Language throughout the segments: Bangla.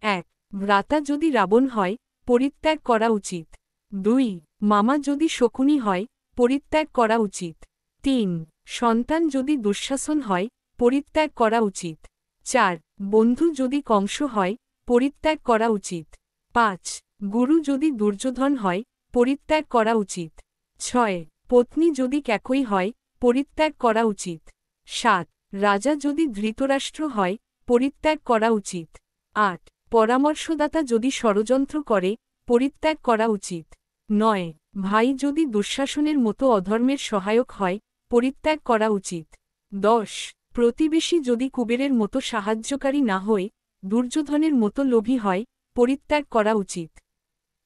1. ভ্রাতা যদি রাবণ হয়, পরিত্যাগ করা উচিত। 2. মামা যদি শকুনি হয়, পরিত্যাগ করা উচিত। 3. সন্তান যদি দুঃশাসন হয়, পরিত্যাগ করা উচিত। 4. বন্ধু যদি কংস হয়, পরিত্যাগ করা উচিত। 5. গুরু যদি দুর্যোধন হয়, পরিত্যাগ করা উচিত। 6. পত্নী যদি ক্যাকই হয়, পরিত্যাগ করা উচিত। 7. রাজা যদি ধৃতরাষ্ট্র হয়, পরিত্যাগ করা উচিত। 8. পরামর্শদাতা যদি ষড়যন্ত্র করে, পরিত্যাগ করা উচিত। 9. ভাই যদি দুঃশাসনের মতো অধর্মের সহায়ক হয়, পরিত্যাগ করা উচিত। 10. প্রতিবেশী যদি কুবেরের মতো সাহায্যকারী না হয়ে দুর্যোধনের মতো লোভী হয়, পরিত্যাগ করা উচিত।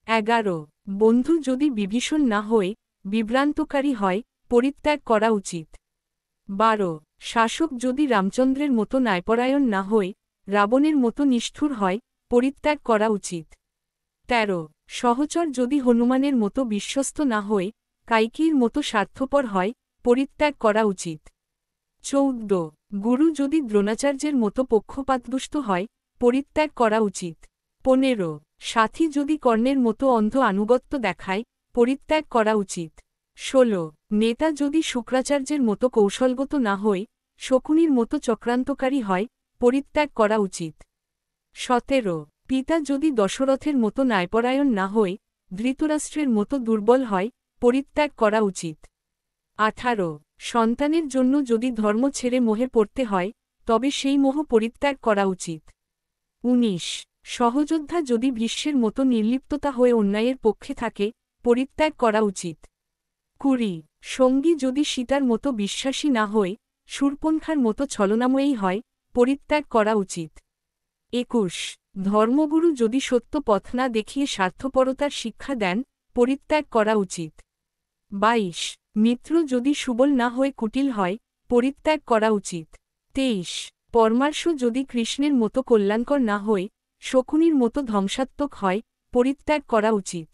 11. বন্ধু যদি বিভীষণ না হয়ে বিভ্রান্তকারী হয়, পরিত্যাগ করা উচিত। 12. শাসক যদি রামচন্দ্রের মতো ন্যায়পরায়ণ না হয়ে রাবণের মতো নিষ্ঠুর হয়, পরিত্যাগ করা উচিত। 13. সহচর যদি হনুমানের মতো বিশ্বস্ত না হয়ে কাইকেয়ীর মতো স্বার্থপর হয়, পরিত্যাগ করা উচিত। 14. গুরু যদি দ্রোণাচার্যের মতো পক্ষপাতদুষ্ট হয়, পরিত্যাগ করা উচিত। 15. সাথী যদি কর্ণের মতো অন্ধ আনুগত্য দেখায়, পরিত্যাগ করা উচিত। 16. নেতা যদি শুক্রাচার্যের মতো কৌশলগত না হয়ে শকুনির মতো চক্রান্তকারী হয়, পরিত্যাগ করা উচিত। 17. পিতা যদি দশরথের মতো ন্যায়পরায়ণ না হয়ে ধৃতরাষ্ট্রের মতো দুর্বল হয়, পরিত্যাগ করা উচিত। 18. সন্তানের জন্য যদি ধর্ম ছেড়ে মোহে পড়তে হয়, তবে সেই মোহ পরিত্যাগ করা উচিত। 19. সহযোদ্ধা যদি ভীষ্মের মতো নির্লিপ্ততা হয়ে অন্যায়ের পক্ষে থাকে, পরিত্যাগ করা উচিত। 20. সঙ্গী যদি সীতার মতো বিশ্বাসী না হয়ে শূর্পণখার মতো ছলনাময়ী হয়, পরিত্যাগ করা উচিত। 21. ধর্মগুরু যদি সত্য পথ না দেখিয়ে স্বার্থপরতার শিক্ষা দেন, পরিত্যাগ করা উচিত। 22. মিত্র যদি সুবল না হয়ে কুটিল হয়, পরিত্যাগ করা উচিত। 23. পরমার্শ যদি কৃষ্ণের মতো কল্যাণকর না হয়ে শকুনির মতো ধ্বংসাত্মক হয়, পরিত্যাগ করা উচিত।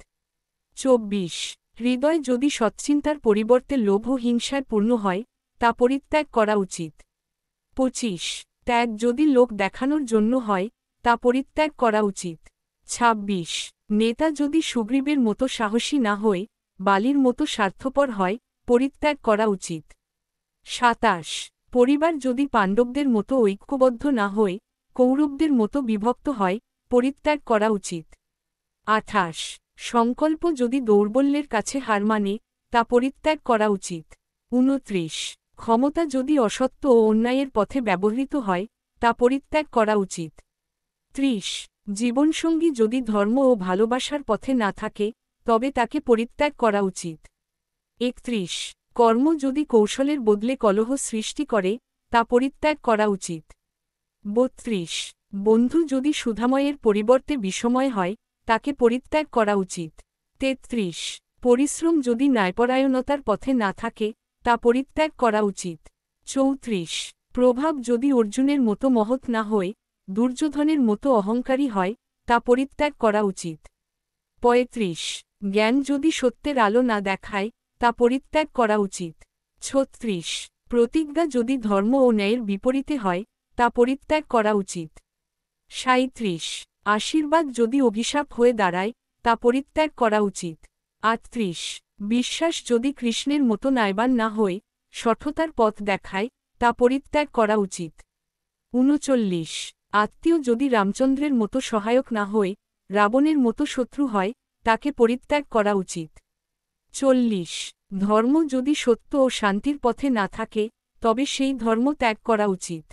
24. হৃদয় যদি সচ্চিন্তার পরিবর্তে লোভ ও হিংসায় পূর্ণ হয়, তা পরিত্যাগ করা উচিত। 25. ত্যাগ যদি লোক দেখানোর জন্য হয়, তা পরিত্যাগ করা উচিত। 26. নেতা যদি সুগ্রীবের মতো সাহসী না হয়ে বালির মতো স্বার্থপর হয়, পরিত্যাগ করা উচিত। 27. পরিবার যদি পাণ্ডবদের মতো ঐক্যবদ্ধ না হয়ে কৌরবদের মতো বিভক্ত হয়, পরিত্যাগ করা উচিত। 28. সংকল্প যদি দৌর্বল্যের কাছে হার মানে, তা পরিত্যাগ করা উচিত। 29. ক্ষমতা যদি অসত্য ও অন্যায়ের পথে ব্যবহৃত হয়, তা পরিত্যাগ করা উচিত। 30. জীবনসঙ্গী যদি ধর্ম ও ভালোবাসার পথে না থাকে, তবে তাকে পরিত্যাগ করা উচিত। 31. কর্ম যদি কৌশলের বদলে কলহ সৃষ্টি করে, তা পরিত্যাগ করা উচিত। 32. বন্ধু যদি সুধাময়ের পরিবর্তে বিষময় হয়, তাকে পরিত্যাগ করা উচিত। 33. পরিশ্রম যদি ন্যায়পরায়ণতার পথে না থাকে, তা পরিত্যাগ করা উচিত। 34. প্রভাব যদি অর্জুনের মতো মহৎ না হয়ে দুর্যোধনের মতো অহংকারী হয়, তা পরিত্যাগ করা উচিত। 35. জ্ঞান যদি সত্যের আলো না দেখায়, তা পরিত্যাগ করা উচিত। 36. প্রতিজ্ঞা যদি ধর্ম ও ন্যায়ের বিপরীতে হয়, তা পরিত্যাগ করা উচিত। 37. আশীর্বাদ যদি অভিশাপ হয়ে দাঁড়ায়, তা পরিত্যাগ করা উচিত। 38. বিশ্বাস যদি কৃষ্ণের মতো ন্যায়বান না হয়ে সঠতার পথ দেখায়, তা পরিত্যাগ করা উচিত। 39. আত্মীয় যদি রামচন্দ্রের মতো সহায়ক না হয়ে রাবণের মতো শত্রু হয়, তাকে পরিত্যাগ করা উচিত। 40. ধর্ম যদি সত্য ও শান্তির পথে না থাকে, তবে সেই ধর্ম ত্যাগ করা উচিত।